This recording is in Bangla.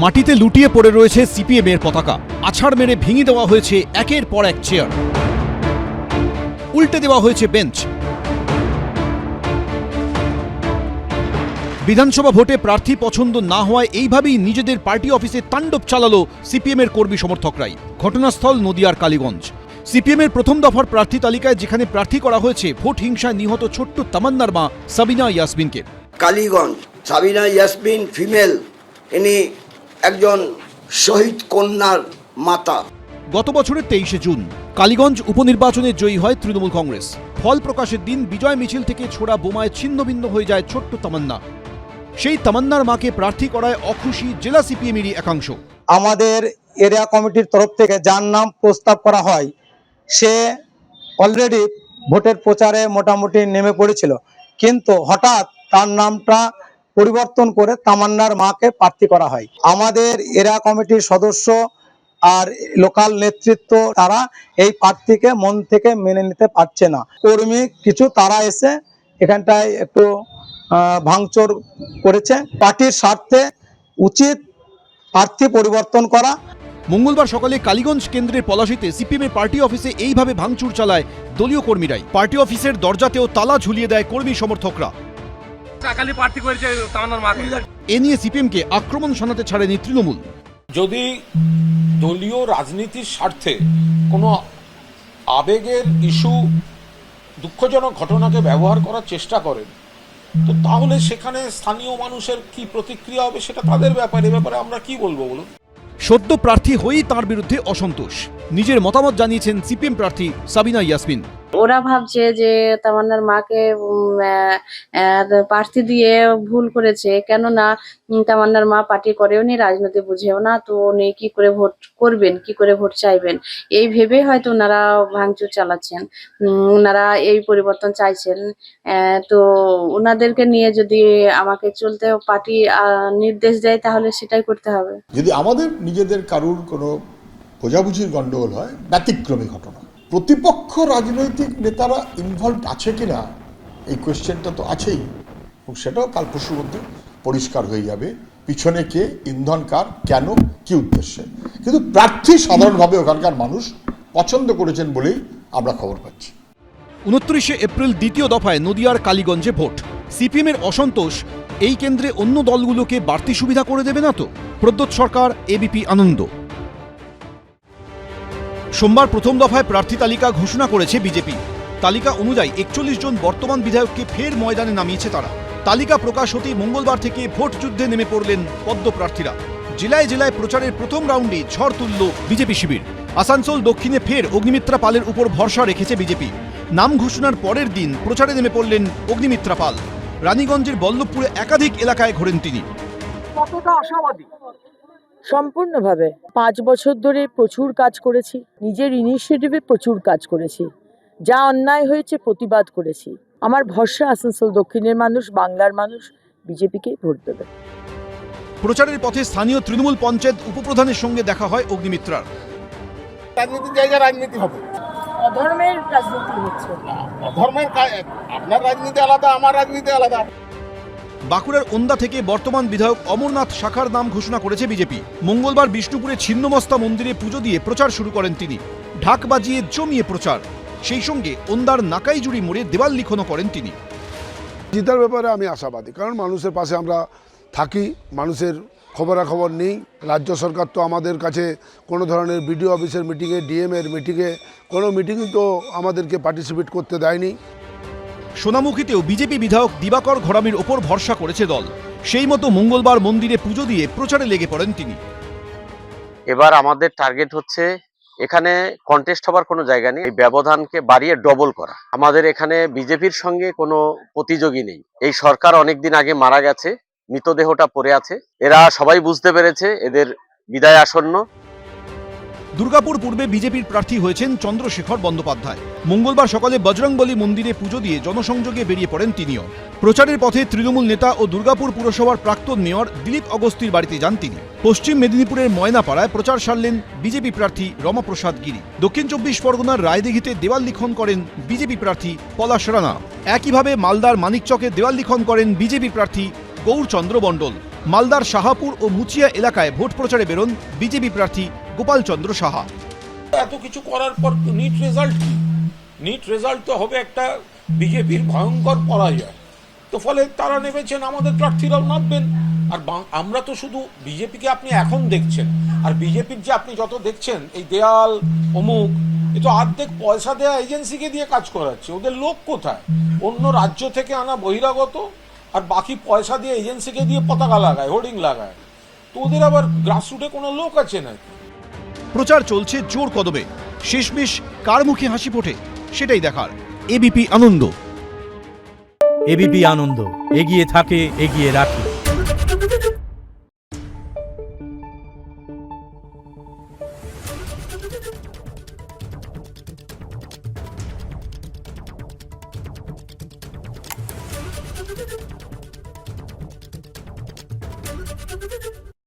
মাটিতে লুটিয়ে পড়ে রয়েছে সিপিএম এর পতাকা। আছাড় মেরে ভেঙে দেওয়া হয়েছে একের পর এক চেয়ার, উল্টে দেওয়া হয়েছে বেঞ্চ। বিধানসভা ভোটে প্রার্থী পছন্দ না হওয়ায় এইভাবেই নিজেদের পার্টি অফিসে তাণ্ডব চালালো সিপিএম এর কর্মী সমর্থকরাই। ঘটনাস্থল নদিয়ার কালীগঞ্জ। সিপিএম এর প্রথম দফার প্রার্থী তালিকায় যেখানে প্রার্থী করা হয়েছে ভোট হিংসায় নিহত ছোট্ট তামান্নার মা সাবিনা ইয়াসমিনকে। কালীগঞ্জ, সাবিনা ইয়াসমিন ফিমেল, ইনি একজন শহীদ কন্যার মাতা। গত বছরের 23শে জুন কালীগঞ্জ উপনির্বাচনে জয়ী হয় তৃণমূল কংগ্রেস। ফল প্রকাশের দিন বিজয় মিছিল থেকে ছোড়া বোমায় ছিন্নভিন্ন হয়ে যায় ছোট্ট তামান্না। সেই তামান্নার মাকে প্রার্থী করায় অখুশি জেলা সিপিএমেরই একাংশ। আমাদের এরিয়া কমিটির তরফ থেকে যার নাম প্রস্তাব করা হয় সে অলরেডি ভোটের প্রচারে মোটামুটি নেমে পড়েছিল, কিন্তু হঠাৎ তার নামটা পরিবর্তন করে তামান্নার মাকে প্রার্থী করা হয়। আমাদের এরিয়া কমিটির সদস্য আর লোকাল নেতৃত্ব তারা এই প্রার্থীকে মন থেকে মেনে নিতে পারছে না। কর্মী কিছু তারা এসে এখানটায় একটু ভাঙচুর করেছে। পার্টির স্বার্থে উচিত প্রার্থী পরিবর্তন করা। মঙ্গলবার সকালে কালীগঞ্জ কেন্দ্রের পলাশীতে সিপিএমের পার্টি অফিসে এইভাবে ভাঙচুর চালায় দলীয় কর্মীরাই। পার্টি অফিসের দরজাতেও তালা ঝুলিয়ে দেয় কর্মী সমর্থকরা। এ নিয়ে সিপিএমকে আক্রমণ শোনাতে ছাড়েনি তৃণমূল। যদি দলীয় রাজনীতির স্বার্থে কোনো আবেগের ইস্যু, দুঃখজনক ঘটনাকে ব্যবহার করার চেষ্টা করেন, তো তাহলে সেখানে স্থানীয় মানুষের কি প্রতিক্রিয়া হবে সেটা তাদের ব্যাপারে। ব্যাপারে আমরা কি বলবো বলুন? সদ্য প্রার্থী হয়েই তার বিরুদ্ধে অসন্তোষ। নিজের মতামত জানিয়েছেন সিপিএম প্রার্থী সাবিনা ইয়াসমিন। ওরা ভাবছে যে তামান্নার মাকে প্রার্থী দিয়ে ভুল করেছে, কেননা তামান্নার মা পার্টি করেও নি, রাজনীতি বুঝেও না, তো উনি কি করে ভোট করবেন, কি করে ভোট চাইবেন, এই ভেবে হয়তো ওনারা ভাঙচুর চালাচ্ছেন। ওনারা এই পরিবর্তন চাইছেন। তো ওনাদেরকে নিয়ে যদি আমাকে চলতে পার্টি নির্দেশ দেয় তাহলে সেটাই করতে হবে। যদি আমাদের নিজেদের কারুর কোনো বোঝাবুঝির গন্ডগোল হয়, ব্যতিক্রমী ঘটনা, প্রতিপক্ষ রাজনৈতিক নেতারা ইনভলভ আছে কিনা এই কোয়েশ্চেনটা তো আছেই, এবং সেটাও কাল পরশুর মধ্যে পরিষ্কার হয়ে যাবে পিছনে কে, ইন্ধন কার, কেন, কি উদ্দেশ্যে। কিন্তু প্রার্থী সাধারণভাবে ওখানকার মানুষ পছন্দ করেছেন বলেই আমরা খবর পাচ্ছি। 29শে এপ্রিল দ্বিতীয় দফায় নদিয়ার কালীগঞ্জে ভোট। সিপিএম এর অসন্তোষ, এই কেন্দ্রে অন্য দলগুলোকে বাড়তি সুবিধা করে দেবে না তো? প্রদ্যোৎ সরকার, এবিপি আনন্দ। সোমবার প্রথম দফায় প্রার্থী তালিকা ঘোষণা করেছে বিজেপি। তালিকা অনুযায়ী 41 জন বর্তমান বিধায়ককে ফের ময়দানে নামিয়েছে তারা। তালিকা প্রকাশ হতেই মঙ্গলবার থেকে ভোট যুদ্ধে নেমে পড়লেন পদ্ম প্রার্থীরা। জেলায় জেলায় প্রচারের প্রথম রাউন্ডে ঝড় তুলল বিজেপি শিবির। আসানসোল দক্ষিণে ফের অগ্নিমিত্রা পালের উপর ভরসা রেখেছে বিজেপি। নাম ঘোষণার পরের দিন প্রচারে নেমে পড়লেন অগ্নিমিত্রা পাল। রানীগঞ্জের বল্লভপুরে একাধিক এলাকায় ঘোরেন তিনি। কতটা আশাবাদী? সম্পূর্ণভাবে 5 বছর ধরে প্রচুর কাজ করেছি, নিজের ইনিশিয়েটিভে প্রচুর কাজ করেছি, যা অন্যায় হয়েছে প্রতিবাদ করেছি। আমার ভরসা আসানসোল দক্ষিণের মানুষ, বাংলার মানুষ বিজেপিকেই ভোট দেবে। প্রচারের পথে স্থানীয় তৃণমূল পঞ্চায়েত উপপ্রধানের সঙ্গে দেখা হয় অগ্নিমিত্রার। রাজনীতির জায়গায় রাজনীতি হবে, অধর্মের রাজনীতি হচ্ছে। ধর্মের আপনার রাজনীতি আলাদা, আমার রাজনীতি আলাদা। বাঁকুড়ার ওন্দা থেকে বর্তমান বিধায়ক অমরনাথ শাখার নাম ঘোষণা করেছে বিজেপি। মঙ্গলবার বিষ্ণুপুরে ছিন্নমস্তা মন্দিরে পুজো দিয়ে প্রচার শুরু করেন তিনি। ঢাক বাজিয়ে জমিয়ে প্রচার। সেই সঙ্গে ওন্দার নাকাইজুড়ি মোড়ে দেওয়াল লিখনও করেন তিনি। জিতার ব্যাপারে আমি আশাবাদী, কারণ মানুষের পাশে আমরা থাকি, মানুষের খবরাখবর নেই। রাজ্য সরকার তো আমাদের কাছে কোনো ধরনের বিডিও অফিসের মিটিংয়ে, ডিএম এর মিটিংয়ে, কোনো মিটিংই তো আমাদেরকে পার্টিসিপেট করতে দেয়নি। সোনামুখীতেও বিজেপি বিধায়ক দিবাকর ঘরামির ওপর ভরসা করেছে দল। সেই মতো মঙ্গলবার মন্দিরে পুজো দিয়ে প্রচারে লেগে পড়েন তিনি। এবার আমাদের টার্গেট হচ্ছে এখানে কন্টেস্ট হবার কোনো জায়গা নেই, এই ব্যবধানকে বাড়িয়ে ডবল করা। আমাদের এখানে বিজেপির সঙ্গে কোনো প্রতিযোগী নেই। এই সরকার অনেকদিন আগে মারা গেছে, মৃতদেহটা পড়ে আছে। এরা সবাই বুঝতে পেরেছে এদের বিদায় আসন্ন। দুর্গাপুর পূর্বে বিজেপির প্রার্থী হয়েছেন চন্দ্রশেখর বন্দ্যোপাধ্যায়। মঙ্গলবার সকালে বজরংবলী মন্দিরে পুজো দিয়ে জনসংযোগে বেরিয়ে পড়েন তিনিও। প্রচারের পথে তৃণমূল নেতা ও দুর্গাপুর পুরসভার প্রাক্তন মেয়র দিলীপ অগস্তির বাড়িতে যান তিনি। পশ্চিম মেদিনীপুরের ময়নাপাড়ায় প্রচার সারলেন বিজেপি প্রার্থী রমাপ্রসাদ গিরি। দক্ষিণ 24 পরগনার রায়দিঘিতে দেওয়াল লিখন করেন বিজেপি প্রার্থী পলাশ রানা। একইভাবে মালদার মানিকচকে দেওয়াল লিখন করেন বিজেপি প্রার্থী গৌরচন্দ্র মণ্ডল। মালদার শাহাপুর ও মুচিয়া এলাকায় ভোট প্রচারে বেরোন বিজেপি প্রার্থী গোপাল চন্দ্র সাহা। এত কিছু করার পর নিট রেজাল্ট কি? নিট রেজাল্ট তো হবে একটা বিজেপির ভয়ঙ্কর পরাজয়। তো ফলে তারা নেমেছেন, আমাদের প্রার্থীরাও নামবেন। আর আমরা তো শুধু বিজেপিকে আপনি এখন দেখছেন, আর বিজেপির যে আপনি যত দেখছেন এই দেয়াল অমুক, এ তো অর্ধেক পয়সা দেওয়া এজেন্সিকে দিয়ে কাজ করাচ্ছে। ওদের লোক কোথায়? অন্য রাজ্য থেকে আনা বহিরাগত, আর বাকি পয়সা দিয়ে এজেন্সিকে দিয়ে পতাকা লাগায়, হোর্ডিং লাগায়। তো ওদের আবার গ্রাসরুটে কোনো লোক আছে নাকি? প্রচার চলছে জোর কদমে, শেষমেশ কার মুখে হাসি ফোটে সেটাই দেখার। এবিপি আনন্দ। এবিপি আনন্দ, এগিয়ে থাকে, এগিয়ে রাখে।